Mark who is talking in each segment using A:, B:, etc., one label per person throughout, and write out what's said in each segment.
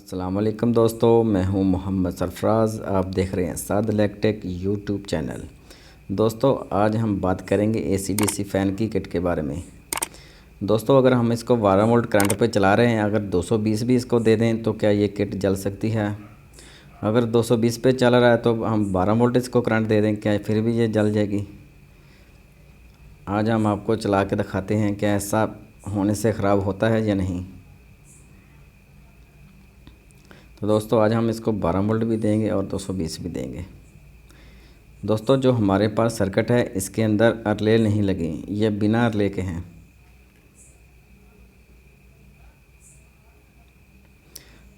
A: अस्सलाम वालेकुम दोस्तों, मैं हूं मोहम्मद सरफराज़। आप देख रहे हैं साद इलेक्ट्रिक यूट्यूब चैनल। दोस्तों आज हम बात करेंगे एसी-डीसी फ़ैन की किट के बारे में। दोस्तों अगर हम इसको 12 वोल्ट करंट पे चला रहे हैं, अगर 220 भी इसको दे दें तो क्या ये किट जल सकती है? अगर 220 पे चल रहा है तो हम 12 वोल्ट इसको करंट दे दें, क्या फिर भी ये जल जाएगी? आज हम आपको चला के दिखाते हैं क्या ऐसा होने से ख़राब होता है या नहीं। तो दोस्तों आज हम इसको 12 वोल्ट भी देंगे और 220 भी देंगे। दोस्तों जो हमारे पास सर्किट है इसके अंदर रिले नहीं लगी, ये बिना रिले के हैं।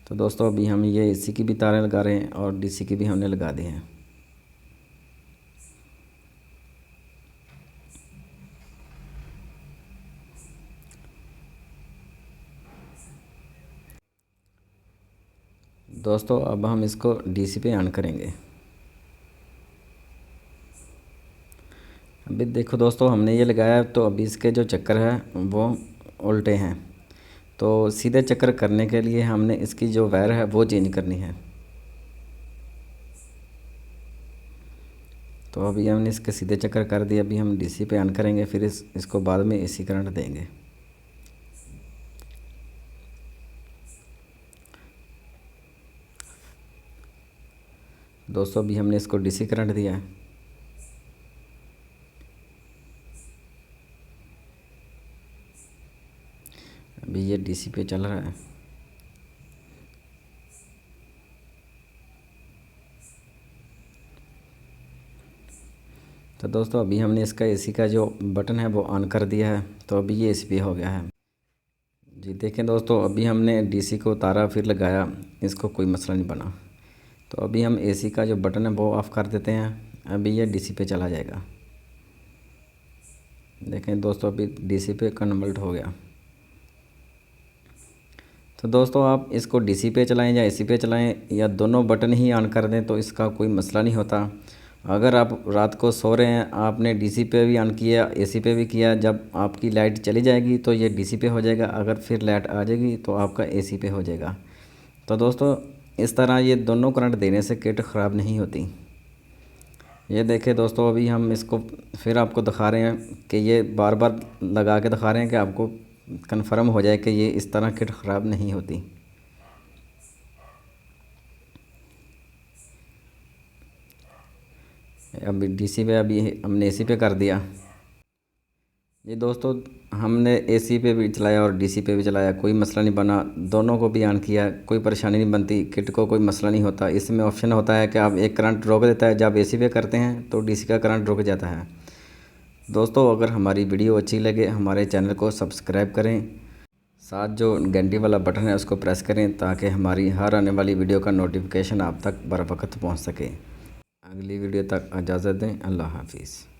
A: तो दोस्तों अभी हम ये एसी की भी तारें लगा रहे हैं और डीसी की भी हमने लगा दी हैं। दोस्तों अब हम इसको डीसी पे ऑन करेंगे। अभी देखो दोस्तों हमने ये लगाया तो अभी इसके जो चक्कर है वो उल्टे हैं, तो सीधे चक्कर करने के लिए हमने इसकी जो वायर है वो चेंज करनी है। तो अभी हमने इसके सीधे चक्कर कर दिए। अभी हम डीसी पे ऑन करेंगे, फिर इसको बाद में एसी करंट देंगे। दोस्तों अभी हमने इसको डीसी करंट दिया है। अभी ये डीसी पे चल रहा है। तो दोस्तों अभी हमने इसका एसी का जो बटन है वो ऑन कर दिया है, तो अभी ये एसी पे हो गया है जी। देखें दोस्तों अभी हमने डीसी को उतारा फिर लगाया, इसको कोई मसला नहीं बना। तो अभी हम एसी का जो बटन है वो ऑफ़ कर देते हैं। अभी ये डीसी पे चला जाएगा। देखें दोस्तों अभी डीसी पे कन्वर्ट हो गया। तो दोस्तों आप इसको डीसी पे चलाएं या एसी पे चलाएं या दोनों बटन ही ऑन कर दें तो इसका कोई मसला नहीं होता। अगर आप रात को सो रहे हैं, आपने डीसी पे भी ऑन किया एसी पे भी किया, जब आपकी लाइट चली जाएगी तो ये डीसी पे हो जाएगा, अगर फिर लाइट आ जाएगी तो आपका एसी पे हो जाएगा। तो दोस्तों इस तरह ये दोनों करंट देने से किट ख़राब नहीं होती। ये देखें दोस्तों अभी हम इसको फिर आपको दिखा रहे हैं कि ये बार बार लगा के दिखा रहे हैं कि आपको कन्फर्म हो जाए कि ये इस तरह किट ख़राब नहीं होती। अभी डीसी पे अभी हमने एसी पे कर दिया। ये दोस्तों हमने एसी पे भी चलाया और डीसी पे भी चलाया, कोई मसला नहीं बना। दोनों को भी ऑन किया, कोई परेशानी नहीं बनती, किट को कोई मसला नहीं होता। इसमें ऑप्शन होता है कि आप एक करंट रोक देता है, जब एसी पे करते हैं तो डीसी का करंट रुक जाता है। दोस्तों अगर हमारी वीडियो अच्छी लगे हमारे चैनल को सब्सक्राइब करें, साथ जो घंटी वाला बटन है उसको प्रेस करें ताकि हमारी हर आने वाली वीडियो का नोटिफिकेशन आप तक बर वक्त पहुँच सके। अगली वीडियो तक इजाज़त दें। अल्लाह हाफिज़।